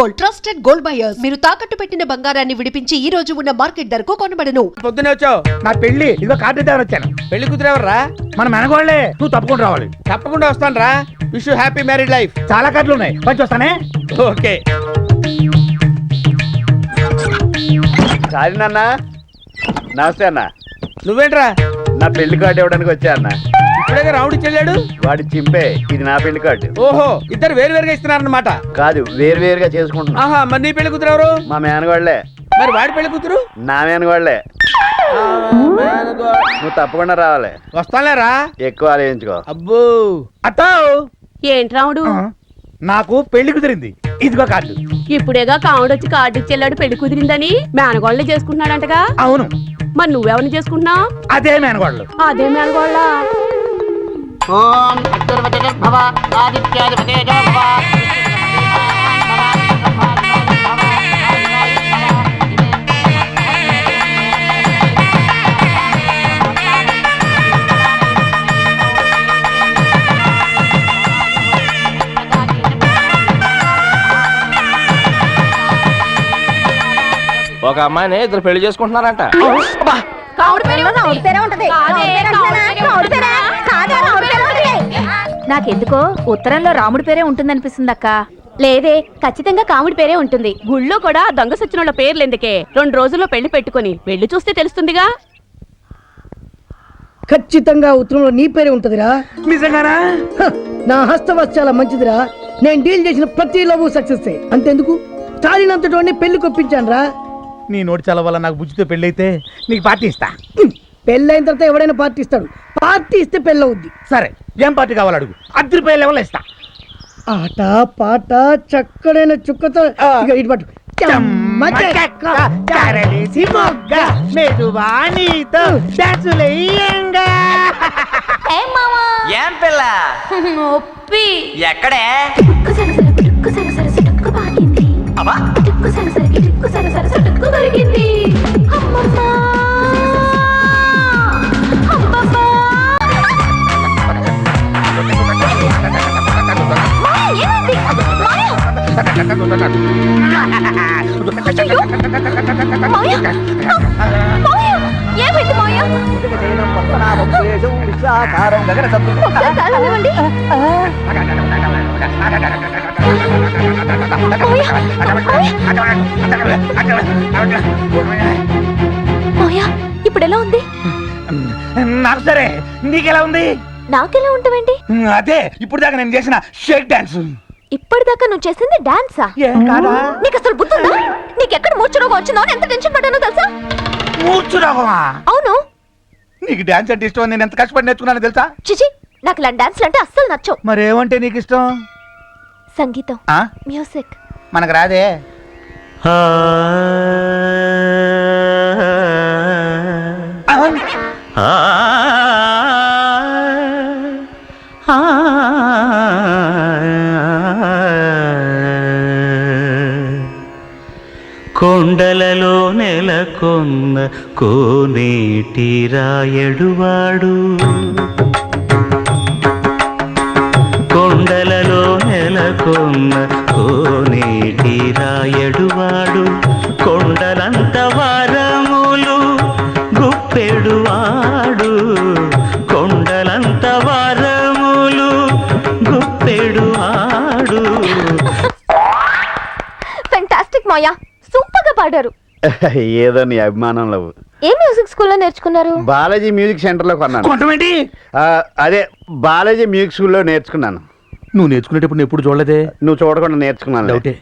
Gold, trusted gold buyers. మీరు తాకట్టు పెట్టిన బంగారాన్ని విడిపించి ఈ రోజు ఉన్న మార్కెట్ ధరకు కొనబడను. పొద్దునే వచ్చావు. నా పెళ్లి ఇదిగో కార్డు ఇద్దామని వచ్చాను. పెళ్లి కూతురు ఎవర్రా? మన మెనగోళ్లే. నువ్వు తప్పకుండా రావాలి. తప్పకుండా వస్తాను రా. Wish you happy married life. చాలా కార్డులు ఉన్నాయి, పంచి వస్తానే. ఓకే. సారీ నాన్న. నమస్తే అన్న. నువ్వేంట్రా? నా పెళ్లి కార్డు ఇవ్వడానికి వచ్చా అన్న. ఇప్పుడే రాముడి చెల్లాడు. వాడి చింపే, ఇది నా పెళ్లి కార్డు. ఓహో, ఇద్దరు వేరు వేరుగా ఇస్తున్నారన్నమాట. కాదు, వేరు వేరుగా చేసుకుంటున్నా. ఆహా, మరి నీ పెళ్లి కూతురు ఎవరు? మా మేనగోళ్లే. మరి వాడి పెళ్లి కూతురు? నా మేనగోళ్లే. నువ్వు తప్పకుండా రావాలి. వస్తాలేరా. ఎక్కువ ఆలోచించుకో. అబ్బో. అత్తో. ఏంటి రాముడు? నాకు పెళ్లి కుదిరింది, ఇదిగో కార్డు. ఇప్పుడేగా కాముడు వచ్చి కార్డు ఇచ్చేళ్ళాడు పెళ్లి కుదిరిందని. మేనగోళ్ళని చేసుకుంటున్నాడంటగా. అవును. మరి నువ్వెవరిని చేసుకుంటున్నావు? అదే మేనగోళ్ళు. అదే మేనగోళ్ళ. ఒక అమ్మాయిని ఇద్దరు పెళ్లి చేసుకుంటున్నారంట. నాకెందుకో ఉత్తరంలో రాముడి పేరే ఉంటుందనిపిస్తుంది అక్క. లేదే, ఖచ్చితంగా కాముడి పేరే ఉంటుంది. గుళ్ళో కూడా దొంగ సచ్చినోళ్ళ పేర్లు ఎందుకే? 2 రోజుల్లో పెళ్లి పెట్టుకుని వెళ్ళి చూస్తే తెలుస్తుందిగా. ఖచ్చితంగా ఉత్తరంలో నీ పేరే ఉంటదిరా. నిజంగానా? నా హస్తవాస్ చాలా మంచిదిరా. నేను డీల్ చేసిన ప్రతి లవ్ సక్సెస్. అంతెందుకు, చాలినంతటోని పెళ్లి కొప్పించాను రా. నీ నోటి చాలా వల్ల నాకు బుజ్జితో పెళ్లి అయితే నీకు పార్టీ ఇస్తా. పెళ్ళైన తర్వాత ఎవడైనా పార్టీ ఇస్తాడు. పార్టీ ఇస్తే పెళ్ళి అవుద్ది. సరే, ఏం పార్టీ కావాలి అడుగు, 10 రూపాయల లెవెల్ ఇస్తా. ఆట పాట చక్కడైన చుక్కతో ఇక ఇటు పట్టు. ఏం పిల్ల ఎక్కడే? ఇప్పుడు ఎలా ఉంది? నాకు సరే, నీకెలా ఉంది? నాకెలా ఉంటావేంటి? అదే ఇప్పుడు దాకా నేను చేసిన షేక్ డాన్స్. ఇప్పటిదాకా నువ్వు చేసింది డాన్సా? నీకు అసలు బుద్ధి ఉందా? నీకెక్కడ మూర్ఛరోగం వచ్చిందో ఎంత టెన్షన్ పడ్డానో తెలుసా? మూర్ఛరోగమా? అవును. నీకు డాన్స్ అంటే ఇష్టం, నేను ఎంత కష్టపడి నేర్చుకున్నానో తెలుసా? చిచి, నాకు ఇలాంటి డాన్స్లు అంటే అస్సలు నచ్చవు. మరేమంటే నీకు ఇష్టం? సంగీతం, మ్యూజిక్. మనకు రాదే. కొండలలో నెలకొన్న కోనేటి రాయడువాడు, కొండలలో నెలకొన్న కోనేటి రాయడువాడు, కొండలంత వారములు గుప్పెడువాడు, కొండలంత వారములు గుప్పెడువాడు. ఫెంటాస్టిక్ మాయా, సూపర్ గా పాడారు. ఏదో నీ అభిమానంలో. ఏ మ్యూజిక్ స్కూల్లో నేర్చుకున్నారు? బాలాజీ మ్యూజిక్ సెంటర్ లో కొన్నాను. అదే బాలాజీ మ్యూజిక్ స్కూల్లో నేర్చుకున్నాను. నువ్వు నేర్చుకునేటప్పుడు ఎప్పుడు చూడలేదే. నువ్వు చూడకుండా నేర్చుకున్నాను. డౌటే.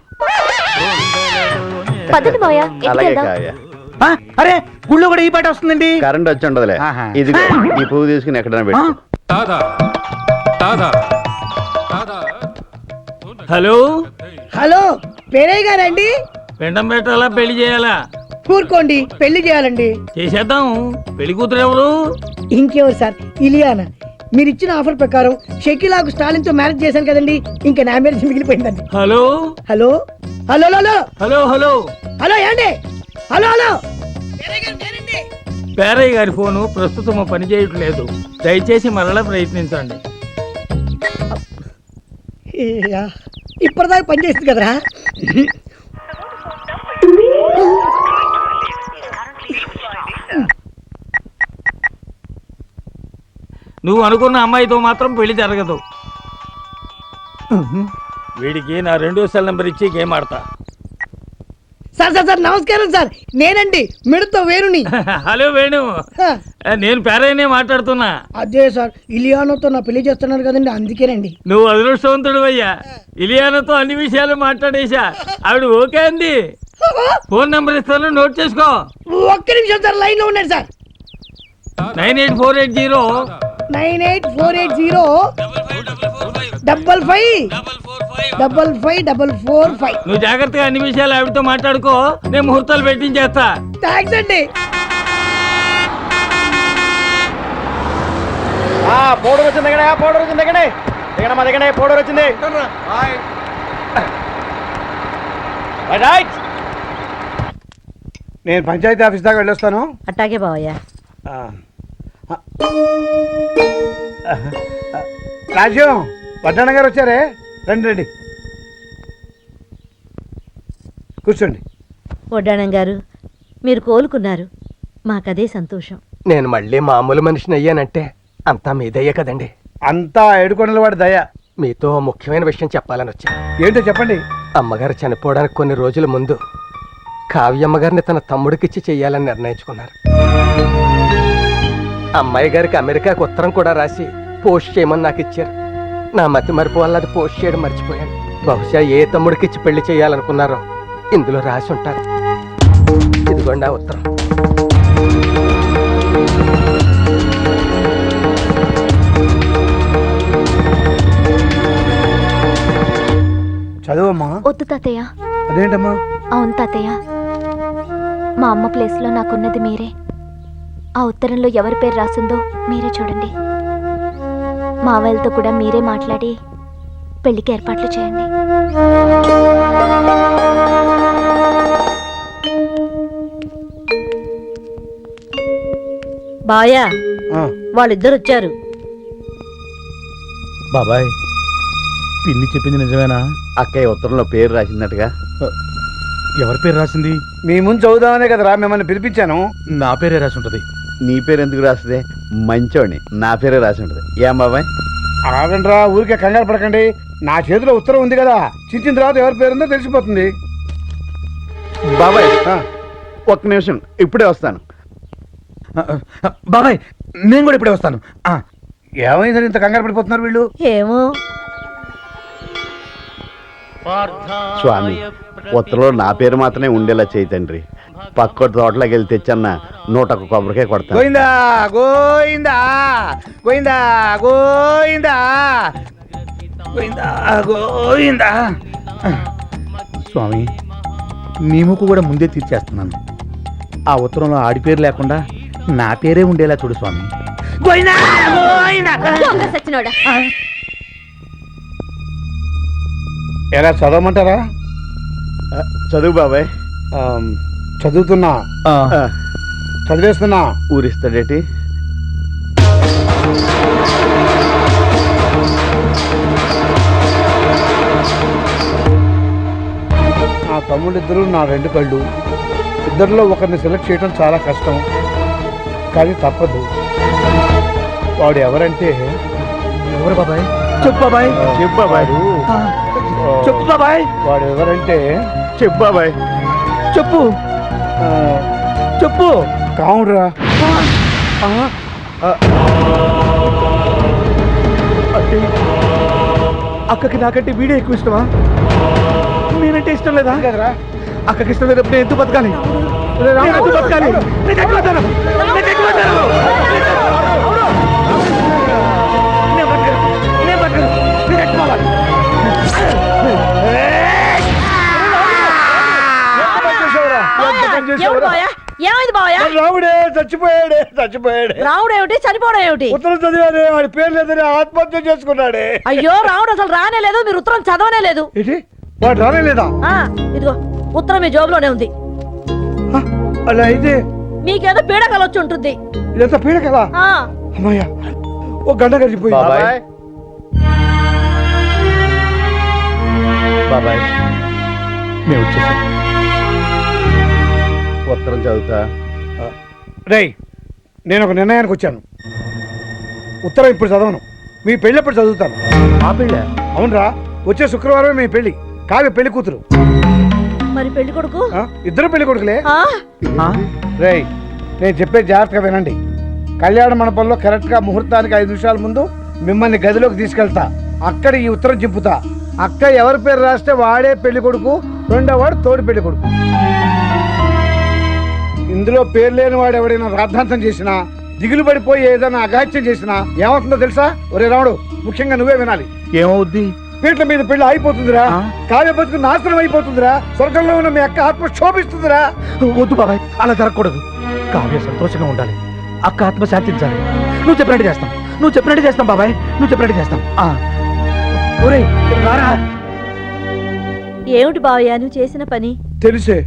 పదండి మాయా. అలాగే కావ్య. అరే, గుళ్ళో కూడా ఈ పాట వస్తుందండి. కరెంట్ వచ్చి ఉండదులే. ఇదిగో ఈ పువ్వు తీసుకుని ఎక్కడైనా పెట్టు. హలో హలో, పేరయ్య గారండి? పెండం పెట్టాలా పెళ్లి చేయాలా? కూరుకోండి, పెళ్లి చేయాలండి. చేసేద్దాం. పెళ్లి కూతురు ఎవరు? ఇంకెవరు సార్, ఇలియానా. మీరు ఇచ్చిన ఆఫర్ ప్రకారం షకీలాకు స్టాలిన్ తో మ్యారేజ్ చేశాను కదండి, ఇంకా నా మ్యారేజ్ మిగిలిపోయిందండి. Hello hello hello hello hello hello hello ఏండి? Hello hello. పేరయ్య గారి ఫోను ప్రస్తుతం పని చేయట్లేదు, దయచేసి మరలా ప్రయత్నించండి. ఇప్పటిదాకా పనిచేస్తుంది కదరా. నువ్వు అనుకున్న అమ్మాయితో మాత్రం పెళ్లి జరగదు. వీడికి నా 2వ సెల్ నెంబర్ ఇచ్చి గేమ్ ఆడతా. సార్ సార్ సార్ నమస్కారం సార్, నేనండి మిడతో వేణుని. హలో వేణు, నేను పేరైనే మాట్లాడుతున్నా. అదే సార్, ఇలియానోతో నా పెళ్లి చేస్తున్నారు కదండి, అందుకేనండి. నువ్వు అదృష్టవంతుడు అయ్యా. ఇలియానాతో అన్ని విషయాలు మాట్లాడేశా, ఆవిడ ఓకే అంది. ఫోన్ నెంబర్ ఇస్తాను, నోట్ చేసుకో. ఒక్క నిమిషం సార్, లైన్ లో ఉన్నాడు సార్. 98480 98480 5555 నువ్వు జాగ్రత్తగా అన్ని విషయాలు ఆవిడతో మాట్లాడుకో, నేను ముహూర్తాలు పెట్టించేస్తా. థ్యాంక్స్ అండి. పౌడర్ వచ్చింది పౌడర్ వచ్చింది మా దగ్గర పౌడర్ వచ్చింది. నేను పంచాయతీ ఆఫీస్ దాకా వెళ్ళొస్తాను. అట్టాగే బావయ్యా. రాజ్యం వడ్డాణ గారు వచ్చారే, రండి రండి కూర్చోండి. వడ్డాణం గారు, మీరు కోలుకున్నారు, మాకదే సంతోషం. నేను మళ్ళీ మామూలు మనిషిని అయ్యానంటే అంతా మీదయ్యే కదండి. అంతా ఏడుకొండల వాడి దయ. మీతో ముఖ్యమైన విషయం చెప్పాలని వచ్చా. ఏంటో చెప్పండి. అమ్మగారు చనిపోవడానికి కొన్ని రోజుల ముందు కావ్యమ్మగారిని తన తమ్ముడికిచ్చి చెయ్యాలని నిర్ణయించుకున్నారు. అమ్మాయి గారికి అమెరికాకు ఉత్తరం కూడా రాసి పోస్ట్ చేయమని నాకు ఇచ్చారు. నా మతి మరుపు వల్ల అది పోస్ట్ చేయడం మర్చిపోయాను. బహుశా ఏ తమ్ముడికిచ్చి పెళ్లి చేయాలనుకున్నారో ఇందులో రాసి ఉంటారు. ఇదిగోండి ఆ ఉత్తరం. చదువమ్మా. వద్దు తాతయ్య. అదేంటమ్మా? అవును తాతయ్య, మా అమ్మ ప్లేస్లో నాకున్నది మీరే. ఆ ఉత్తరంలో ఎవరి పేరు రాసిందో మీరే చూడండి. మావయ్యలతో కూడా మీరే మాట్లాడి పెళ్లికి ఏర్పాట్లు చేయండి. బాయా, వాళ్ళిద్దరు వచ్చారు. బాబాయ్, పిన్ని చెప్పింది నిజమేనా? అక్కయ్య ఉత్తరంలో పేరు రాసిందట్టుగా. ఎవరి పేరు రాసింది? మీ ముందు చదువుదామనే కదరా మిమ్మల్ని పిలిపించాను. నా పేరే రాసి ఉంటది. నీ పేరు ఎందుకు రాస్తుంది? మంచోడిని, నా పేరే రాసి ఉంటుంది. ఏం బాబాయ్? ఆగండ్రా, ఊరికే కంగారు పడకండి. నా చేతిలో ఉత్తరం ఉంది కదా, చించిన తర్వాత ఎవరి పేరుందో తెలిసిపోతుంది. బాబాయ్ ఒక్క నిమిషం, ఇప్పుడే వస్తాను. బాబాయ్, నేను కూడా ఇప్పుడే వస్తాను. ఏమైందని ఇంత కంగారు పడిపోతున్నారు వీళ్ళు? ఏమో. స్వామి, ఉత్తరంలో నా పేరు మాత్రమే ఉండేలా చేయి తండ్రి. పక్క తోటలోకి వెళ్ళి తెచ్చన్న 101 కొబ్బరికాయ కొడతాను. గోయిందా గోయిందా గోయిందా గోయిందా గోయిందా గోయిందా. స్వామి, నీ ముక్కు కూడా ముందే తీర్చేస్తున్నాను. ఆ ఉత్తరంలో ఆడి పేరు లేకుండా నా పేరే ఉండేలా చూడు స్వామి. గోయిందా గోయిందా. సచ్చినోడా, ఎలా చదవమంటారా? చదువు బాబాయ్. చదువుతున్నా, చదివేస్తున్నా. ఊరిస్తాడేటి? నా తమ్ముళ్ళిద్దరూ నా 2 కళ్ళు. ఇద్దరిలో ఒకరిని సెలెక్ట్ చేయడం చాలా కష్టం, కానీ తప్పదు. వాడు ఎవరంటే? ఎవరు బాబాయ్? చెప్పు బాబాయ్. చెప్పు బాబాయ్. చెప్పు బాబాయ్. వాడు ఎవరంటే? చెప్పు బాబాయ్. చెప్పు చెప్పు. కావుడురా. అక్కకి నాకంటే వీడే ఎక్కువ ఇష్టమా? నేనంటే ఇష్టం లేదా? కదరా, అక్కకి ఇష్టం లేనప్పుడు నేను ఎందుకు బతకాలి? నేను ఎందుకు బతకాలి? నేను ఎక్కడ బతకాను? నేను ఎక్కడ బతకాను? నేను బతకను. నేను బతకను. నేను ఎక్కడ పోవాలి? ఏమైంది బావయ్య? రావుడే చచ్చిపోయాడే. చచ్చిపోయాడే. రావుడు ఏమిటి, చనిపోవడం ఏమిటి? ఉత్తరం చదివాడే, వాడి పేరు లేదని ఆత్మహత్య చేసుకున్నాడే. అయ్యో, రావుడు అసలు రానే లేదు, మీరు ఉత్తరం చదవనే లేదు. ఏంటి, వాడు రానేలేదా? ఇదిగో ఉత్తరం మీ జోబులోనే ఉంది. అలా అయితే మీకేదో పీడకలు వచ్చి ఉంటుంది. ఇదంతా పీడ కదా. అమ్మయ్యా, ఓ గంట గడిచిపోయింది. బాబాయ్. బాబాయ్, మేము వచ్చేసాం. ఉత్తరం చదువుతా. రేయ్, నేను ఒక నిర్ణయానికి వచ్చాను. ఉత్తరం ఇప్పుడు చదవను, మీ పెళ్ళప్పుడు చదువుతాను. మా పెళ్ళ అవునరా, వచ్చే శుక్రవారమే మీ పెళ్లి. కావ్య పెళ్లి కూతురు. మరి పెళ్లి కొడుకు ఇద్దరు పెళ్లి కొడుకులే. రేయ్, నేను చెప్పే జాగ్రత్తగా వినండి. కళ్యాణ మండపంలో కరెక్ట్గా ముహూర్తానికి 5 నిమిషాల ముందు మిమ్మల్ని గదిలోకి తీసుకెళ్తా. అక్కడ ఈ ఉత్తరం చింపుతా. అక్క ఎవరి పేరు రాస్తే వాడే పెళ్లి కొడుకు, రెండో వాడు తోడు పెళ్లి కొడుకు. ఇందులో పేరు లేని వాడు ఎవడైనా రాద్ధాంతం చేసినా, దిగులు పడిపోయి ఏదైనా అగాత్యం చేసినా ఏమవుతుందో తెలుసా? ఒరే రాముడు, ముఖ్యంగా నువ్వే వినాలి. ఏమవుద్ది? పీట్ల మీద పెళ్లి అయిపోతుందిరా. కావ్య బతుకు నాశనం అయిపోతుందిరా. స్వర్గంలో ఉన్న మీ అక్క ఆత్మ శోభిస్తుందిరా. వద్దు బాబాయ్, అలా జరగకూడదు. కావ్య సంతోషంగా ఉండాలి, అక్క ఆత్మ శాంతించాలి. నువ్వు చెప్పినట్టు చేస్తాం, నువ్వు చెప్పినట్టు చేస్తాం బాబాయ్, నువ్వు చెప్పినట్టు చేస్తాం. ఒరేయ్ రారా. ఏమిటి బావయ్య నువ్వు చేసిన పని? తెలిసే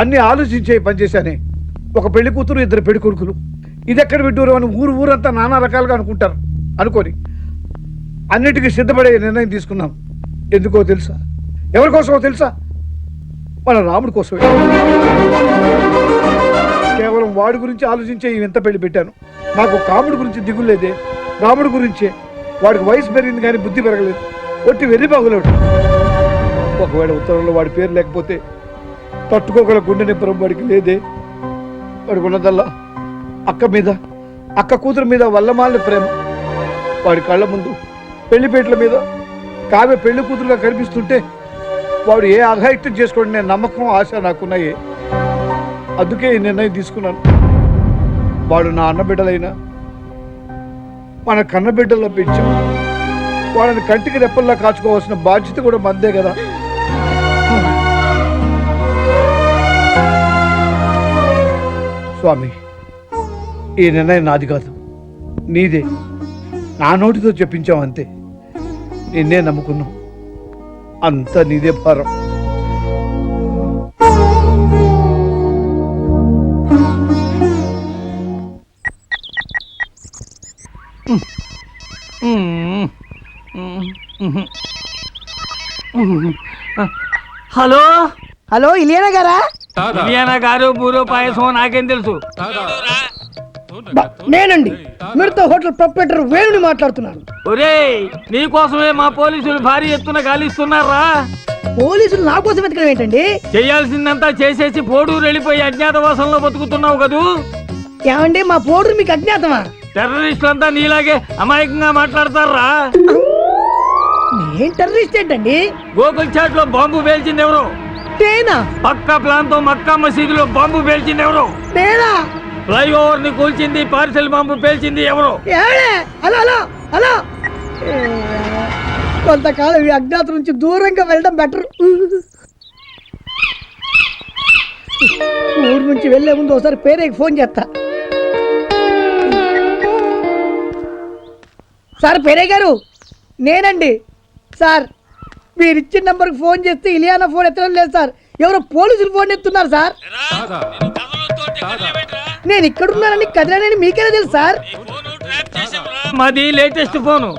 అన్ని ఆలోచించే పని చేశానే. ఒక పెళ్లి కూతురు, 2 పెళ్లి కొడుకులు. ఇది ఎక్కడ విడ్డూరం అని ఊరంతా నానా రకాలుగా అనుకుంటారు. అనుకోని అన్నిటికీ సిద్ధపడే నిర్ణయం తీసుకున్నాం. ఎందుకో తెలుసా? ఎవరి కోసమో తెలుసా? మన రాముడి కోసమే. కేవలం వాడి గురించి ఆలోచించే ఈ వింత పెళ్లి పెట్టాను. నాకు కాముడి గురించి దిగులేదే, రాముడి గురించే. వాడికి వయసు పెరిగింది కానీ బుద్ధి పెరగలేదు. ఒట్టి వెర్రి బాగులేడు. ఒకవేళ ఉత్తరంలో వాడి పేరు లేకపోతే తట్టుకోగల గుండె నింపరం వాడికి లేదే. వాడికి ఉన్నదల్లా అక్క మీద, అక్క కూతురు మీద వల్లమాలిన ప్రేమ. వాడి కళ్ళ ముందు పెళ్లిపేటల మీద కావ్య పెళ్లి కూతురుగా కనిపిస్తుంటే వాడు ఏ అఘాయిత్యం చేసుకోండి నేను నమ్మకం, ఆశ నాకున్నాయి. అందుకే ఈ నిర్ణయం తీసుకున్నాను. వాడు నా అన్నబిడ్డలైనా మన కన్నబిడ్డల్లో పెంచాం. వాళ్ళని కంటికి రెప్పల్లా కాచుకోవాల్సిన బాధ్యత కూడా మందే కదా. స్వామి, ఈ నిర్ణయం నాది కాదు, నీదే. నా నోటితో చెప్పించావు అంతే. నిన్నే నమ్ముకున్నావు, అంతా నీదే భారం. హలో హలో, ఇలియానా గారా? ఇలియానా గారు బూరో పాయసం నాకేం తెలుసు. నేనండి, మీరుతో హోటల్ ప్రొపరేటర్ వేణుని మాట్లాడుతున్నాను. ఒరేయ్, నీకోసమే మా పోలీసులు భారీ ఎత్తున గాలిస్తున్నారా. పోలీసులు నా కోసం వెతకడం ఏంటండి? చేయాల్సిందంతా చేసేసి పోడూరు వెళ్ళిపోయి అజ్ఞాతవాసంలో బతుకుతున్నావు కదూ. ఏమండి, మా పోడు మీకు అజ్ఞాతమా? టెర్రరిస్టులంతా నీలాగే అమాయకంగా మాట్లాడతారా. నేను టెర్రరిస్ట్ ఏంటండి? గోకుల్ చాట్ లో బాంబు పేల్చింది ఎవరు? నేనా? పక్కా ప్లాన్ తో మక్కా మసీదులో బాంబు పేల్చింది ఎవరు? నేనా? ఫ్లైఓవర్ ని కూల్చింది, పార్సెల్ బాంబు పేల్చింది ఎవరు? హలో హలో హలో, కొంతకాలం ఈ అజ్ఞాతం నుంచి దూరంగా వెళ్ళడం బెటర్. ఊరు నుంచి వెళ్లే ముందు ఒకసారి పేరేకి ఫోన్ చేస్తా. సార్ పేరే గారు, నేనండి సార్. మీరు ఇచ్చిన నంబర్కి ఫోన్ చేస్తే ఇలియానా ఫోన్ ఎత్తడం లేదు సార్. ఎవరో పోలీసులు ఫోన్ ఎత్తున్నారు సార్. నేను ఇక్కడున్నానని కదిలానని మీకేనా తెలుసు సార్? మాది లేటెస్ట్ ఫోను,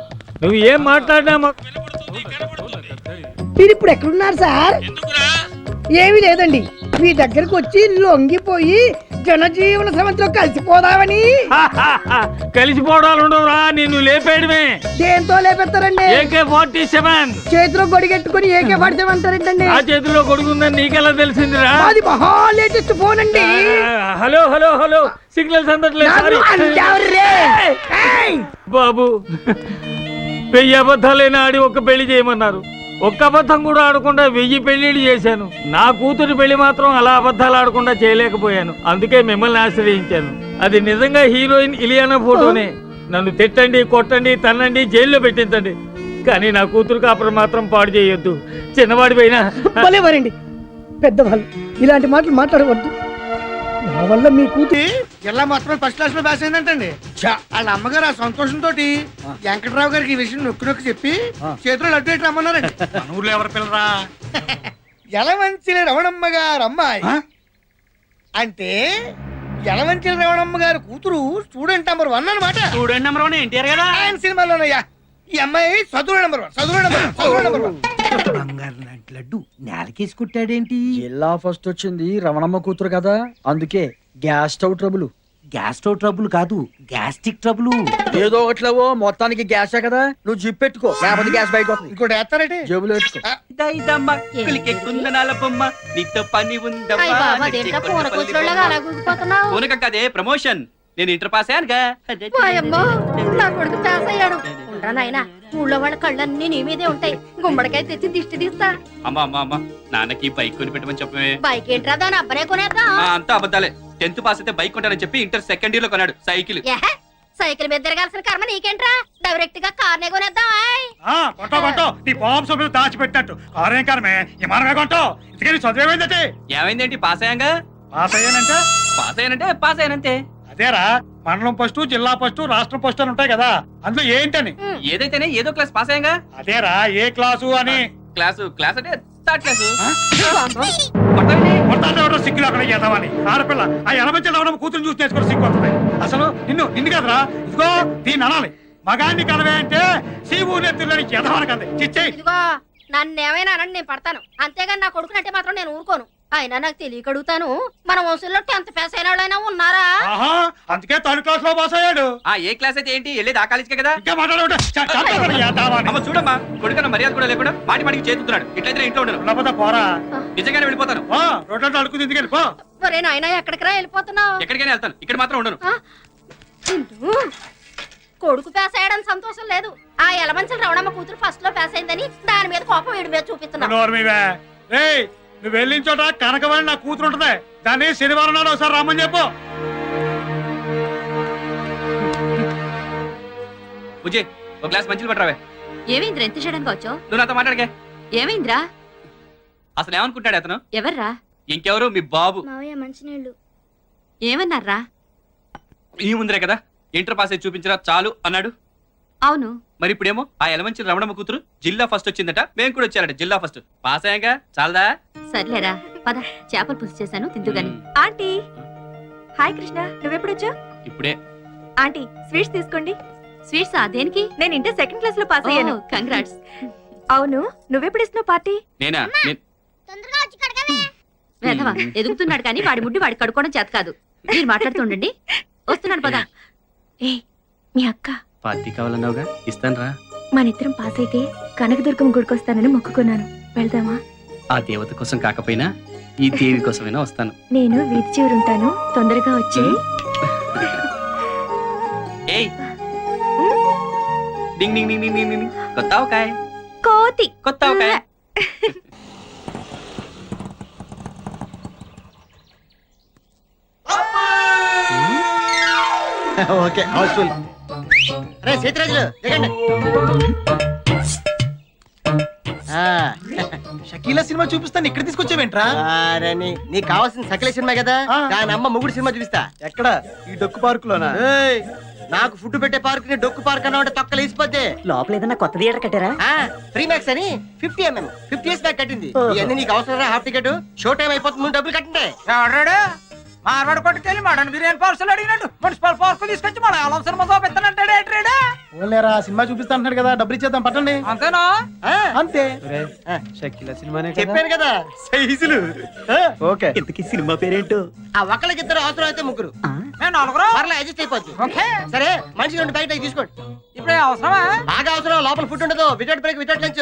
నువ్వు ఏం మాట్లాడినా మీరు ఇప్పుడు ఎక్కడున్నారు సార్? ఏమీ లేదండి, మీ దగ్గరకు వచ్చి లొంగిపోయి జనజీవన సమంతో కలిసిపోదామని. కలిసిపోవడాలు ఉండవురా, నిన్ను లేపేయడమే. దేంతో లేపెత్తారండి? AK-47 చేతిలో గొడిగెట్టుకుని AK-47 అంటారేంటండి? ఆ చేతిలో కొడుకుందని నీకెలా తెలిసిందిరా? అది మహా లేటెస్ట్ ఫోన్ అండి. హలో హలో హలో, సిగ్నల్స్ అందట్లేదు. బాబు, 1000 అబద్ధాలైనా ఆడి ఒక్క పెళ్లి చేయమన్నారు. ఒక్క అబద్ధం కూడా ఆడకుండా 1000 పెళ్లిళ్ళు చేశాను. నా కూతురు పెళ్లి మాత్రం అలా అబద్ధాలు ఆడకుండా చేయలేకపోయాను. అందుకే మిమ్మల్ని ఆశ్రయించాను. అది నిజంగా హీరోయిన్ ఇలియానా ఫోటోనే. నన్ను తిట్టండి, కొట్టండి, తన్నండి, జైల్లో పెట్టించండి, కానీ నా కూతురు కాపురం మాత్రం పాడు చేయొద్దు. చిన్నవాడి పైన భలేవారండి, పెద్దవాళ్ళు ఇలాంటి మాటలు మాట్లాడవద్దు. నా వల్ల మీ కూతురు జిల్లా మొత్తం ఫస్ట్ క్లాస్ లో పాస్ అయిందంటండి. వాళ్ళ అమ్మగారు ఆ సంతోషంతో వెంకటరావు గారికి ఈ విషయం నొక్కి నొక్కి చెప్పి చేతులు లడ్డు ఎట్లా రమ్మన్నారండి. మన ఊర్లో ఎవరు పిల్లరా? యలమంచిలి రమణమ్మ గారు అమ్మాయి. అంటే యలమంచిలి రమణమ్మ గారు కూతురు స్టూడెంట్ నెంబర్ 1 అన్నమాట. స్టూడెంట్ నెంబర్ 1 ఎన్టీఆర్ కదా ఆయన సినిమాలోనయ్యా. ఈ అమ్మాయి చదువు నెంబర్ 1, చదువు నెంబర్ 1. బంగారు లాంటి లడ్డు నేలకేసి కుట్టాడేంటి? జిల్లా ఫస్ట్ వచ్చింది రమణమ్మ కూతురు కదా, అందుకే gas stove trouble. Gastro trouble కాదు, గ్యాస్ట్రిక్ ట్రబుల్. ఏదో ఒకట్లేవో మొత్తానికి గ్యాసే కదా, నువ్వు జిప్ పెట్టుకో, లేకపోతే గ్యాస్ బయట వస్తుంది. ఇంకోటి వేస్తారంటే జేబులో పెట్టుకో. నీతో పని ఉందా కదే ప్రమోషన్. నేను ఇంటర్ పాస్ అయ్యానుగా. నా కొడుకు పాస్ అయ్యాడు. ఉండరా నాయనా, ఊళ్ళో వాళ్ళ కళ్ళన్నీ నీ మీదే ఉంటాయి. గుమ్మడికాయ తెచ్చి దిష్టి తీస్తా. అమ్మా నాన్నకి బైక్ కొని పెట్టమని చెప్పమే. బైక్ ఏంట్రా, దాని అబ్బనే కొనేద్దాం. అంతా అబద్ధాలే. 10th పాస్ అయితే బైక్ కొంటానని చెప్పి ఇంటర్ సెకండ్ ఇయర్ లో కొన్నాడు సైకిల్. సైకిల్ మీద తిరగాల్సిన కర్మ నీకేంట్రా, డైరెక్ట్ గా కార్నే కొనేద్దాం. దాచిపెట్టినట్టు కారేం కారమే విమానమే కొంటావు. ఇంతకీ చదివేమైందంటే ఏమైందేంటి? పాస్ అయ్యాంగా. పాస్ అయ్యానంటే పాస్ అయ్యానంతే. అదేరా, మండలం ఫస్ట్, జిల్లా ఫస్ట్, రాష్ట్రం ఫస్ట్ అని ఉంటాయి కదా, అందులో ఏంటని? ఏదైతేనే ఏదో క్లాస్ పాస్ అయ్యాంగా. అదేరా, ఏ క్లాసు అని. క్లాస్ అంటే థర్డ్ క్లాసు. సిగ్గులు అక్కడ చేద్దామని ఆడపిల్ల ఆ ఎనభై కూతురు చూసి నేర్చుకుని సిగ్గు వస్తుంది. అసలు నిన్ను కదరా, ఇదిగో దీన్ని అనాలి. మగాన్ని కదవే అంటే సీవు నెత్తులని చేద్దామని కదా. చిచ్చే ఇదిగో, నన్ను ఏమైనా అనండి, నేను పడతాను. అంతేగాని నా కొడుకునంటే మాత్రం నేను ఊరుకోను. అయినా నాకు తెలియక అడుగుతాను, మన వంశంలో 10th పాస్ అయిన వాళ్ళైనా ఉన్నారా? అందుకే థర్డ్ క్లాస్ లో పాస్ అయ్యాడు. ఏ క్లాస్ అయితే ఏంటి, వెళ్ళేది ఆ కాలేజ్కే కదా. ఇంకా చూడమ్మా, కొడుకన్న మర్యాద కూడా లేకుండా మాటికి చేతున్నాడు. ఇట్లయితే ఇంట్లో ఉండను. పోరా, నిజంగానే వెళ్ళిపోతాను. రోడ్లలో అడుగుతుంది ఎందుకు వెళ్ళిపో. ఒరే నాయనా, ఎక్కడికి రా వెళ్ళిపోతున్నావు? ఎక్కడికైనా వెళ్తాను, ఇక్కడ మాత్రం ఉండను. కొడుకు పాస్ అయ్యాడని సంతోషం లేదు. ఆ ఎలమంచల రవణమ్మ కూతురు ఫస్ట్ లో పాస్ అయిందని దాని మీద కోపం వీడి మీద చూపిస్తున్నావు. నువ్వు వెళ్ళిన చోట కనకవాణి నా కూతురు ఉంటది, దాన్ని శనివారం నాడు ఒకసారి రమ్మని చెప్పు. పూజే, ఒక గ్లాస్ మంచిలు పట్టరావే. ఏమైందిరా, ఎంత చేయడానికి వచ్చావు? నువ్వు నాతో మాట్లాడకే. ఏమైందిరా? అసలు ఏమనుకుంటాడు అతను? ఎవర్రా? ఇంకెవరు, మీ బాబు. మంచినీళ్ళు. ఏమన్నారా? ఈ ముందరే కదా ఇంటర్ పాస్ అయి చూపించరా చాలు అన్నాడు. అవును. మరి ఇప్పుడేమో ఆ ఎలమంచి రమణమ్మ కూతురు జిల్లా ఫస్ట్ వచ్చిందట, మేము కూడా వచ్చారట జిల్లా ఫస్ట్. పాస్ అయ్యాక చాలదా? సర్లేరా, పద, చేపలు పులుసు చేశాను, తిందుగాని. ఆంటీ హాయ్ కృష్ణ, నువ్వెప్పుడొచ్చా? ఇప్పుడే. ఆంటీ స్వీట్స్ తీసుకోండి. స్వీట్స్ దేనికి? నేను ఇంటర్ సెకండ్ క్లాస్ లో పాస్ అయ్యాను. కంగ్రాట్స్. అవును, నువ్వెప్పుడు ఇస్తున్నావు పార్టీ? నేనా? వేధవా, ఎదుగుతున్నాడు కానీ వాడి ముడ్డి వాడి కడుక్కోవడం చేత కాదు. మీరు మాట్లాడుతుండండి, వస్తున్నాను పద. ఏ మీ అక్క పార్టీ కావాలన్నావుగా, ఇస్తాను రా. మనిద్దరం పాస్ అయితే కనకదుర్గం గుడికొస్తానని మొక్కుకున్నాను, వెళ్దామా? ఆ దేవత కోసం కాకపోయినా ఈ దేవి కోసమైనా వస్తాను. నేను వీధి చివరుంటాను, తొందరగా వచ్చి. ఏయ్ డింగ్ డింగ్ డింగ్ డింగ్ డింగ్ డింగ్. కొత్త ఆవకాయ. కోతి. కొత్త ఆవకాయ. Okay, Housefull. అరే సీతరాజులు దిగండి. షకీలా సినిమా చూపిస్తాను, ఇక్కడ తీసుకొచ్చావేంట్రా? నీకు కావాల్సిన సకల సినిమా కదా, దాని అమ్మ మొగుడు సినిమా చూపిస్తా. ఎక్కడ? ఈ డొక్కు పార్క్ లోనా? నాకు ఫుడ్ పెట్టే పార్క్ ని డొక్కు పార్క్ అన్న తొక్కలు వేసిపోతే. లోపల ఏదన్నా కొత్త థియేటర్ కట్టారా? ఫ్రీ మ్యాక్స్ అని 50mm 50 years బ్యాక్ కట్టింది. ఇవన్నీ నీకు అవసరం. హాఫ్ టికెట్ షో టైం అయిపోతుంది, డబ్బులు కట్టండి. మార్వాడు కొట్టుకెళ్ళి మటన్ బిర్యానీ పార్సల్ అడిగినట్టు మున్సిపల్ పార్సల్ తీసుకొచ్చి మన ఆలం సినిమా చూపిస్తానంటాడు. ఓన్లేరా, సినిమా చూపిస్తా అంటున్నాడు కదా, డబ్బులు ఇచ్చేద్దాం పట్టండి. అంతేనా? అంతే. షకీలా సినిమానే చెప్పాను కదా, సైజులు. ఓకే, ఇంతకీ సినిమా పేరేంటో? ఆ ఒక్కళ్ళకి ఇద్దరు, అవసరం అయితే ముగ్గురు. నలుగురు పర్లే, అడ్జస్ట్ అయిపోద్ది. సరే, మనిషి 2 బయట తీసుకోండి. ఇప్పుడే అవసరమా? బాగా అవసరం. లోపల ఫుడ్ ఉండదు, వితౌట్ బ్రేక్ వితౌట్ లంచ్.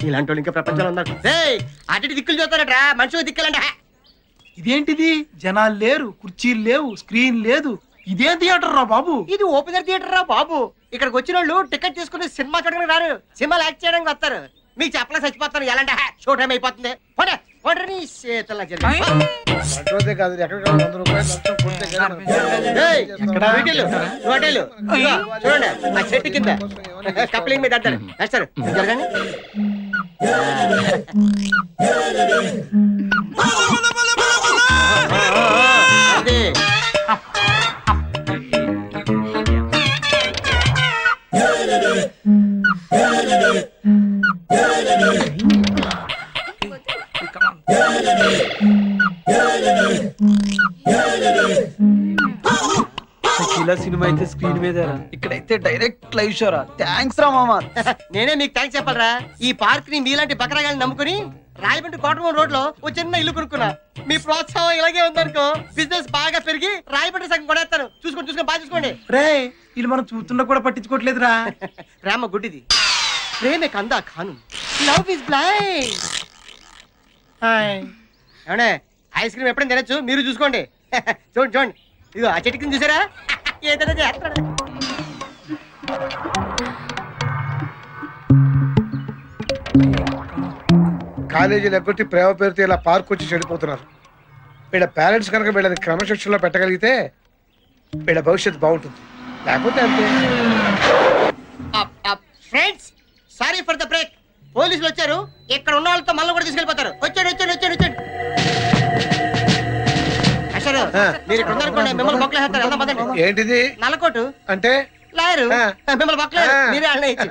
ఇలాంటి వాళ్ళు ఇంకా ప్రపంచంలో ఉన్నారు. అటు దిక్కులు చూస్తారట్రా, మనుషులు దిక్కులంట. ఇదేంటిది? జనాలు లేరు, కుర్చీలు లేవు, స్క్రీన్ లేదు, ఇదేం థియేటర్ రా బాబు? ఇది ఓపెనర్ థియేటర్ రా బాబు. ఇక్కడికి వచ్చిన వాళ్ళు టికెట్ తీసుకుని సినిమా చూడడానికి రారు, సినిమాలు యాక్ట్ చేయడానికి వస్తారు. మీకు చెప్పలే చచ్చిపోతారు. ఎలాంటి షో టైం అయిపోతుంది. పోనీ పోనీ చేతలా కాదు, ఎక్కడ 100 రూపాయలు చూడండి, ఆ చెట్టు కింద కప్లింగ్ మీద అంటారు. వేస్తారు జరగండి. షకీలా సినిమా అయితే స్క్రీన్ మీద, ఇక్కడైతే డైరెక్ట్ లైవ్ షోరా. థ్యాంక్స్ రా మామా. నేనే మీకు థ్యాంక్స్ చెప్పాలరా. ఈ పార్క్ ని మీలాంటి బకరాగాల్ని నమ్ముకుని రాయమండ్రి కోటమూరు రోడ్ లో ఓ చిన్న ఇల్లు కొనుక్కున్నా. మీ ప్రోత్సాహం ఇలాగే ఉందనుకో బిజినెస్ బాగా పెరిగి రాయమండ్రి సగం కొనేస్తాను. చూసుకొని బాగా చూసుకోండి. రే వీళ్ళు మనం చూస్తున్నా కూడా పట్టించుకోవట్లేదురా. ప్రేమ గుడ్డిది, ప్రేమే కందా ఖాను, లవ్ ఇస్ బ్లైండ్. ఏమండే ఐస్ క్రీమ్ ఎప్పుడైనా తినచ్చు, మీరు చూసుకోండి. చూడండి చూడండి, ఇదిగో ఆ చెట్టు కింద చూసారా, ఏదైనా చేస్తాడు. కాలేజీలు ఎగ్గొట్టి ప్రేమ పేరుతో ఇలా పార్క్ వచ్చి చెడిపోతున్నారు. వీళ్ళ పేరెంట్స్ కనుక వీళ్ళని క్రమశిక్షణలో పెట్టగలిగితే వీళ్ళ భవిష్యత్తు బాగుంటుంది. లేకపోతే అంతే. Friends, sorry for the break. పోలీసులు వచ్చారు, ఇక్కడ ఉన్న వాళ్ళతో మళ్ళీ కూడా తీసుకెళ్ళిపోతారు. వచ్చాడు. అసలు మీరు ఇక్కడ ఉన్నారనుకోండి, మిమ్మల్ని బొక్కలేస్తారు. ఎలా పదండి. ఏంటిది నల్లకోటు అంటే? లాయరు మిమ్మల్ని బొక్కలేదు, మీరే అన్న ఇచ్చి.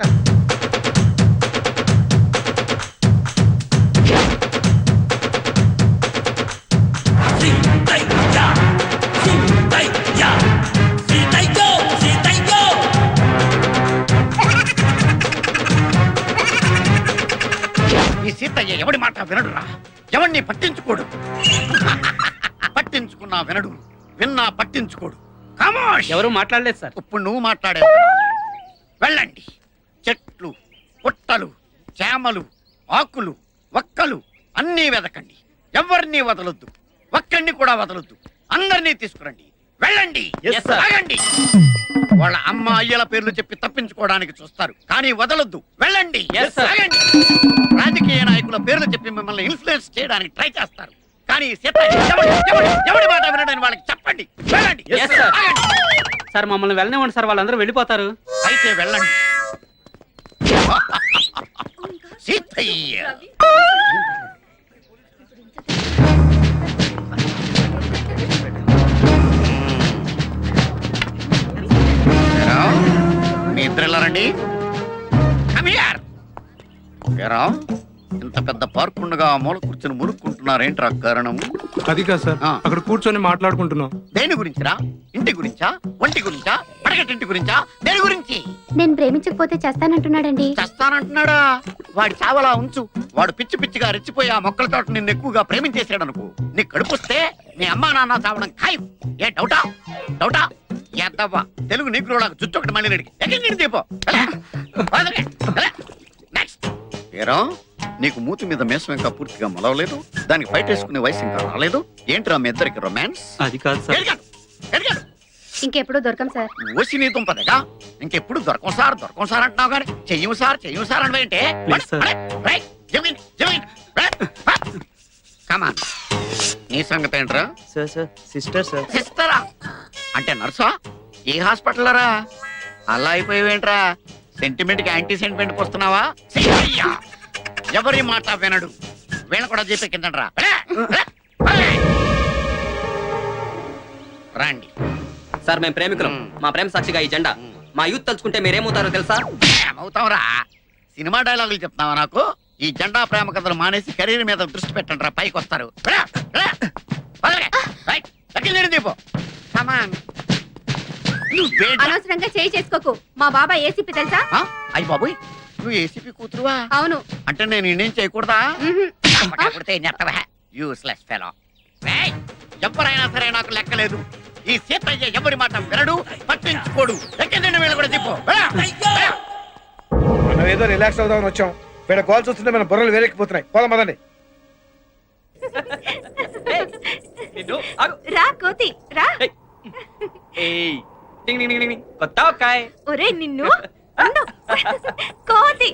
ఈ సీతయ్య ఎవడి మాట వినడురా, ఎవడిని పట్టించుకోడు. పట్టించుకున్నా వినడు, విన్నా పట్టించుకోడు. ఎవరు మాట్లాడలేదు సార్. ఇప్పుడు నువ్వు మాట్లాడావు. వెళ్ళండి, చెట్లు, పుట్టలు, చేమలు, ఆకులు, ఒక్కలు అన్నీ వెదకండి. ఎవరిని వదలొద్దు, ఒక్కడిని కూడా వదలొద్దు. అందరినీ తీసుకురండి. వెళ్ళండి, ఆగండి. వాళ్ళ అమ్మ అయ్యల పేర్లు చెప్పి తప్పించుకోవడానికి చూస్తారు, కానీ వదలొద్దు. వెళ్ళండి, ఆగండి. రాజకీయ నాయకుల పేర్లు చెప్పి మిమ్మల్ని ఇన్ఫ్లుయెన్స్ చేయడానికి ట్రై చేస్తారు, కానీ ఎవడి మాట వినడని వాళ్ళకి చెప్పండి. వెళ్ళండి, ఆగండి. సార్ మమ్మల్ని వెళ్ళనివ్వండి సార్, వాళ్ళందరూ వెళ్ళిపోతారు. అయితే వెళ్ళండి. సీతయ్య మీ ఇద్దరు వెళ్ళారండి. ఇంత పెద్ద పార్క్ ఉండగా మూల కూర్చొని మురుక్కుంటున్నారేంట్రా కారణం? అది కాదు సార్, అక్కడ కూర్చొని మాట్లాడుకుంటున్నాం. దేని గురించిరా? ఇంటి గురించా, ఒంటి గురించా, పడగటింటి గురించా, దేని గురించి? నేను ప్రేమించకపోతే చేస్తానంటున్నాడండి. చస్తానంటున్నాడా? వాడి చావలా ఉంచు. వాడు పిచ్చి పిచ్చిగా రెచ్చిపోయి ఆ మొక్కల తోట నిన్ను ఎక్కువగా ప్రేమించేసాడు అనుకో, నీ కడుపుస్తే మీ అమ్మా నాన్న చావడం ఖాయం. ఏ డౌటా ఎద్దవ్వా తెలుగు నీకులాగా జుట్టు ఒకటి మళ్ళీ నడికి ఎక్కడ దీపో. నెక్స్ట్ ఏరా, నీకు మూతి మీద మేసం ఇంకా పూర్తిగా మొలవలేదు, దానికి బయట వేసుకునే వయసు ఇంకా రాలేదు. ఏంట్రా మీ ఇద్దరికి రొమాన్స్? అది కాదు సార్. ఇంకెప్పుడు దొరకం సార్. ఓసి నీ దుంపదగా ఇంకెప్పుడు దొరకం సార్ అంటున్నావు కానీ చెయ్యం సార్ అంటే కమాన్. నీ సంగతి ఏంట్రా? సిస్టరా అంటే నర్సా? ఏ హాస్పిటల్ రా? అలా అయిపోయావేంట్రా? సెంటిమెంట్ కి యాంటీ సెంటిమెంట్ వస్తున్నావా? ఎవరి మాట వినడు, వీళ్ళ కూడా చెప్పే కింద రండి. సార్ మేము ప్రేమికులం, మా ప్రేమ సాక్షిగా ఈ జెండా. మా యూత్ తలుచుకుంటే మీరేమవుతారో తెలుసా? ఏమవుతావురా? సినిమా డైలాగులు చెప్తున్నావా నాకు? ఈ జెండా ప్రేమ కథలు మానేసి కెరీర్ మీద దృష్టి పెట్టండి రా, పైకి వస్తారు. దీపో అనవసరంగా చేయి చేసుకోకు. మా బాబా ఏసీపీ తెలుసా? అయ్యి బాబోయ్, నువ్వు ఏసీపీ కూతురువా? అవును. అంటే నేను ఇండియన్ చేయకూడదా? Useless fellow. ఎవరైనా సరే నాకు లెక్కలేదు. ఈ సీతయ్య ఎవరి మాట వినడు, పట్టించుకోడు. ఎక్కండి వీళ్ళు కూడా చెప్పు. మనం ఏదో రిలాక్స్ అవుదామని వచ్చాం, వీళ్ళ కాల్ చూస్తుంటే మన బుర్రలు వేరెక్కిపోతున్నాయి. పోదాం పదండి. రా కోతి రా. కొత్త ఒక్కాయ్. ఒరే నిన్ను కోతి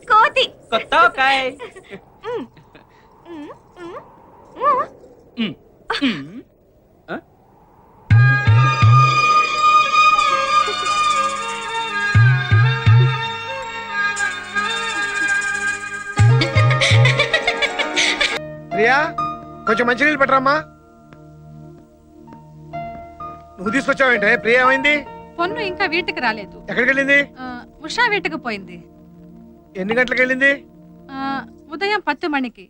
కోతి కొత్త ఒక్కాయ్. ప్రియా, కొంచెం మంచినీళ్ళు పెట్టరమ్మా. నువ్వు తీసుకొచ్చావేంటే? ప్రియ ఏమైంది? పొన్ను ఇంకా వీటికి రాలేదు. ఎక్కడికి వెళ్ళింది? ఉషా వీటికి పోయింది. ఎన్ని గంటలకు వెళ్ళింది? ఉదయం 10 మణికి.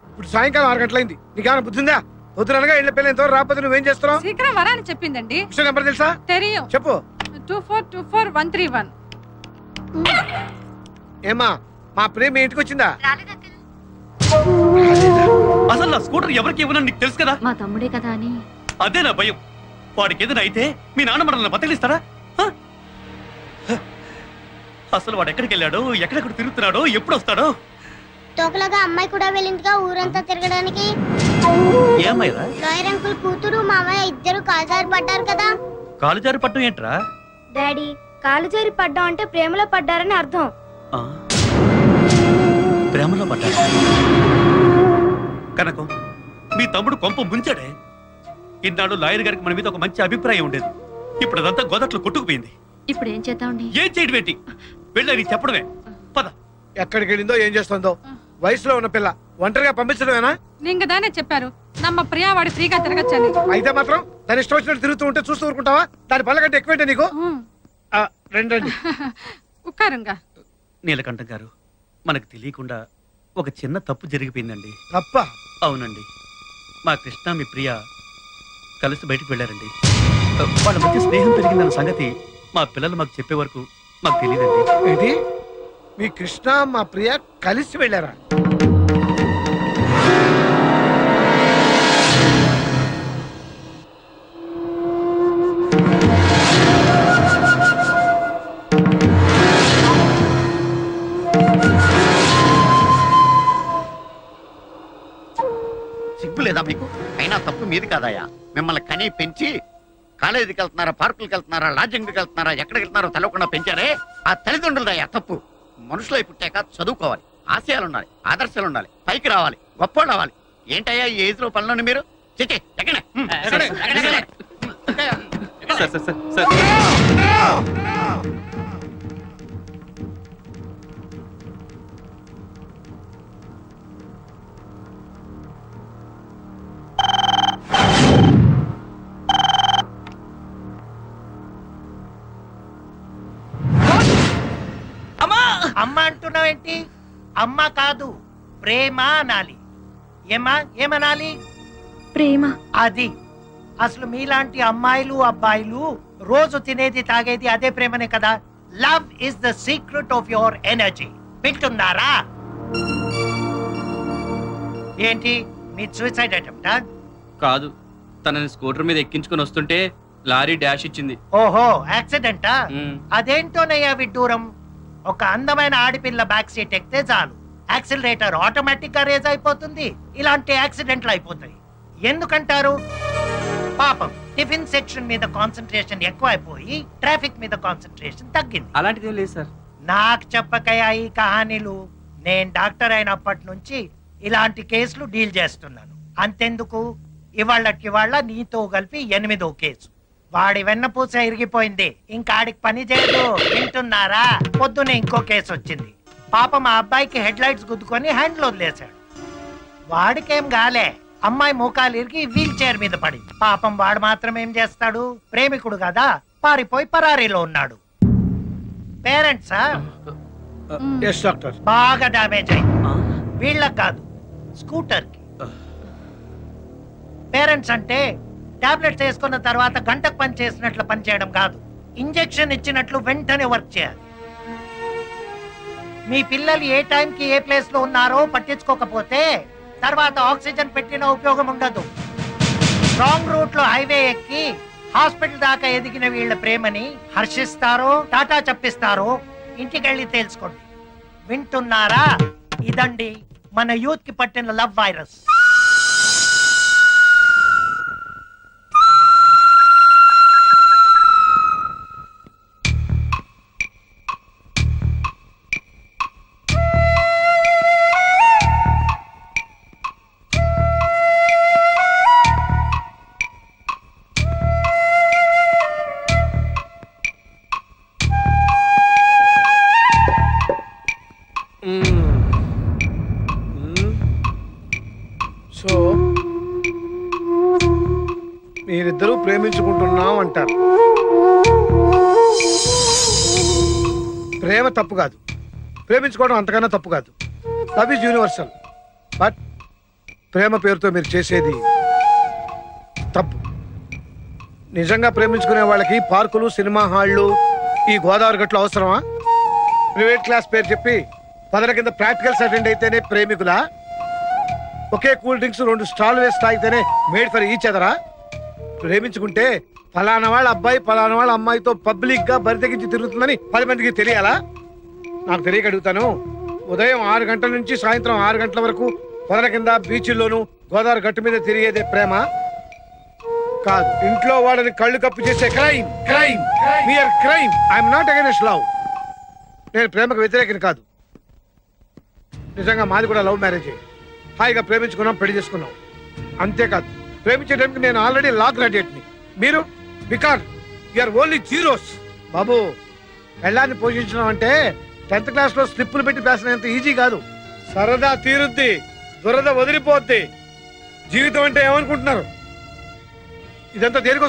ఇప్పుడు సాయంకాలం 6 గంటలైంది. నీకేమైనా బుద్ధి ఉందా? పొద్దునగా ఇళ్ళ పిల్లలు ఎంతవరకు రాకపోతే నువ్వేం చేస్తున్నావు? శీఘ్రం వరాని చెప్పిందండి. ఉషా నెంబర్ తెలుసా? తెలియం. చెప్పు. 2424-131. ఏమా, మా ప్రియ మీ ఇంటికి వచ్చిందా? అసలు నా స్కూటర్ ఎవరికి ఇవ్వనని నీకు తెలుసు కదా. మా తమ్ముడే కదా అని. అదే నా భయం. వాడికి ఏదైనా అయితే మీ నాన్న మనల్ని బతికిస్తారా? అసలు వాడు ఎక్కడికి వెళ్ళాడో, ఎక్కడెక్కడ తిరుగుతున్నాడో, ఎప్పుడు వస్తాడో? తోకలాగా అమ్మాయి కూడా వెళ్ళిందిగా ఊరంతా తిరగడానికి. ఏమైనా లాయర్ అంకుల్ కూతురు మామయ్య ఇద్దరు కాజారి పడ్డారు కదా. కాలు జారి పట్టం ఏంట్రా? డాడీ, కాలు జారి పడ్డం అంటే ప్రేమలో పడ్డారని అర్థం. ప్రేమలో పడ్డా కనకం, మీ తమ్ముడు కొంప ముంచాడే. ఇన్నాడు లాయర్ గారికి మన మీద ఒక మంచి అభిప్రాయం ఉండేది. ఇప్పుడు అదంతా గోదట్లో కొట్టుకుపోయింది. ఇప్పుడు ఏం చేద్దామండి? ఏం చేయడం ఏంటి? వెళ్ళని చెప్పడమే. పద. ఎక్కడికి వెళ్ళిందో ఏం చేస్తుందో. వయసులో ఉన్న పిల్ల ఒంటరిగా పంపించడమేనా? நீங்க தானே చెప్పారు నమ్మ ప్రియా వాడి ఫ్రీగా తిరగచ్చని. అయితే మాత్రం దాని ఇష్టం వచ్చినట్టు తిరుగుతూ ఉంటే చూస్తూ ఊరుకుంటావా? దాని పళ్ళ కంటే ఎక్కువేంటే నీకు? రండి. ఉక్కారుగా. నీలకంఠం గారు, మనకు తెలియకుండా ఒక చిన్న తప్పు జరిగిపోయిందండి. తప్ప? అవునండి. మా కృష్ణ మీ ప్రియ కలిసి బయటికి వెళ్ళారండి. వాళ్ళ మధ్య స్నేహం పెరిగిందన్న సంగతి మా పిల్లలు మాకు చెప్పే వరకు మాకు తెలియదండి. ఏంటి? మీ కృష్ణ మా ప్రియ కలిసి వెళ్ళారా? సిగ్గు లేదా మీకు? అయినా తప్పు మీది కాదయ్యా. మిమ్మల్ని కని పెంచి కాలేజీకి వెళ్తున్నారా, పార్కులకు వెళ్తున్నారా, లాడ్జింగ్కి వెళ్తున్నారా, ఎక్కడికి వెళ్తున్నారో తెలవకుండా పెంచారే ఆ తల్లిదండ్రులదయ్యా తప్పు. మనుషులై పుట్టాక చదువుకోవాలి, ఆశయాలు ఉండాలి, ఆదర్శాలు ఉండాలి, పైకి రావాలి, గొప్పవాళ్ళు అవ్వాలి. ఏంటయ్యా ఈ ఏజ్ లో పనులను మీరు? చిట్టి ఎక్కడే అమ్మ అంటున్నావేంటి? అమ్మ కాదు, ప్రేమ అనాలి. ఏమనాలి? ప్రేమ. అది అసలు మీలాంటి అమ్మాయిలు అబ్బాయిలు రోజు తినేది తాగేది అదే ప్రేమనే కదా. Love is the secret of your energy. వింటున్నారా? ఏంటి మీ సూసైడ్ అటెంప్టా? కాదు, తనని స్కూటర్ మీద ఎక్కించుకొని వస్తుంటే లారీ డాష్ ఇచ్చింది. ఓహో, యాక్సిడెంటా? అదేంటోనయ్యా విడ్డూరం. ఒక అందమైన ఆడపిల్ల బ్యాక్ సీట్ ఎక్కితే చాలు, యాక్సిలరేటర్ ఆటోమేటిక్ గా రేజ్ అయిపోతుంది. ఇలాంటి యాక్సిడెంట్లు అయిపోతాయి. ఎందుకంటారు? పాపం టిఫిన్ సెక్షన్ మీద కాన్సన్ట్రేషన్ ఎక్కువ అయిపోయి ట్రాఫిక్ మీద కాన్సన్ట్రేషన్ తగ్గింది. అలాంటిదేం లేదు సార్. నాకు చెప్పకయా ఈ కహానీలు. నేను డాక్టర్ అయినప్పటి నుంచి ఇలాంటి కేసులు డీల్ చేస్తున్నాను. అంతెందుకు, ఇవాళ్ళ నీతో కలిపి 8వ కేసు. వాడి వెన్నపూస ఇరిగిపోయింది, ఇంకా ఆడికి పని చేయదు. వింటున్నారా? పొద్దునే ఇంకో కేసు వచ్చింది. పాపం ఆ అబ్బాయికి హెడ్ లైట్స్ గుద్దుకొని హ్యాండ్లో వదిలేశాడు. వాడికేం గాలే, అమ్మాయి మోకాలు ఇరిగి వీల్ చైర్ మీద పడింది. పాపం వాడు మాత్రం ఏం చేస్తాడు? ప్రేమికుడు కదా, పారిపోయి పరారీలో ఉన్నాడు. పేరెంట్సా? బాగా డామేజ్ అయింది. వీళ్ళకి కాదు, స్కూటర్ కి. పేరెంట్స్ అంటే టాబ్లెట్స్ వేసుకున్న తర్వాత గంటకు పని చేసినట్లు పని చేయడం కాదు, ఇంజెక్షన్ ఇచ్చినట్లు వెంటనే వర్క్ చేయాలి. మీ పిల్లలు ఏ టైంకి ఏ ప్లేస్ లో ఉన్నారో పట్టించుకోకపోతే తర్వాత ఆక్సిజన్ పెట్టిన ఉపయోగం ఉండదు. రాంగ్ రూట్ లో హైవే ఎక్కి హాస్పిటల్ దాకా ఎదిగిన వీళ్ళ ప్రేమని హర్షిస్తారో టాటా చెప్పిస్తారో ఇంటికెళ్ళి తెలుసుకోండి. వింటున్నారా? ఇదండి మన యూత్ కి పట్టిన లవ్ వైరస్. సో మీరిద్దరూ ప్రేమించుకుంటున్నాం అంటారు. ప్రేమ తప్పు కాదు, ప్రేమించుకోవడం అంతకన్నా తప్పు కాదు. Love is universal. బట్ ప్రేమ పేరుతో మీరు చేసేది తప్పు. నిజంగా ప్రేమించుకునే వాళ్ళకి పార్కులు, సినిమా హాళ్ళు, ఈ గోదావరి గట్లు అవసరమా? ప్రైవేట్ క్లాస్ పేరు చెప్పి 10 కింద ప్రాక్టికల్స్ అటెండ్ అయితేనే ప్రేమికులా? ఒకే కూల్ డ్రింక్స్ 2 స్టాల్ వేసి తాగితేనే మేడ్ ఫర్ ఈచ్ అదరా? ప్రేమించుకుంటే ఫలానా వాళ్ళ అబ్బాయి ఫలానా వాళ్ళ అమ్మాయితో పబ్లిక్ గా బరి తెగించి తిరుగుతుందని 10 మందికి తెలియాలా? నాకు తెలియక అడుగుతాను. ఉదయం 6 గంటల నుంచి సాయంత్రం 6 గంటల వరకు పొదల కింద బీచ్ల్లోనూ గోదావరి గట్టు మీద తిరిగేదే ప్రేమ కాదు. ఇంట్లో వాళ్ళని కళ్ళు కప్పు చేసే crime crime mere crime. I'm not against love. నేను ప్రేమకు వ్యతిరేకని కాదు. నిజంగా మాది కూడా లవ్ మ్యారేజే. హాయిగా ప్రేమించుకున్నాం, పెళ్లి చేసుకున్నాం. అంతేకాదు, ప్రేమించే టైంకి నేను ఆల్రెడీ లా గ్రాడ్యుయేట్ని. మీరు బికాజ్ యూఆర్ ఓన్లీ జీరోస్. బాబు, పెళ్ళాన్ని పోషించడం అంటే 10th క్లాస్లో స్లిప్పులు పెట్టి పేసినంత ఈజీ కాదు. సరదా తీరుద్ది, దురద వదిలిపోద్ది. జీవితం అంటే ఏమనుకుంటున్నారు? ఇదంతా దేనికోసం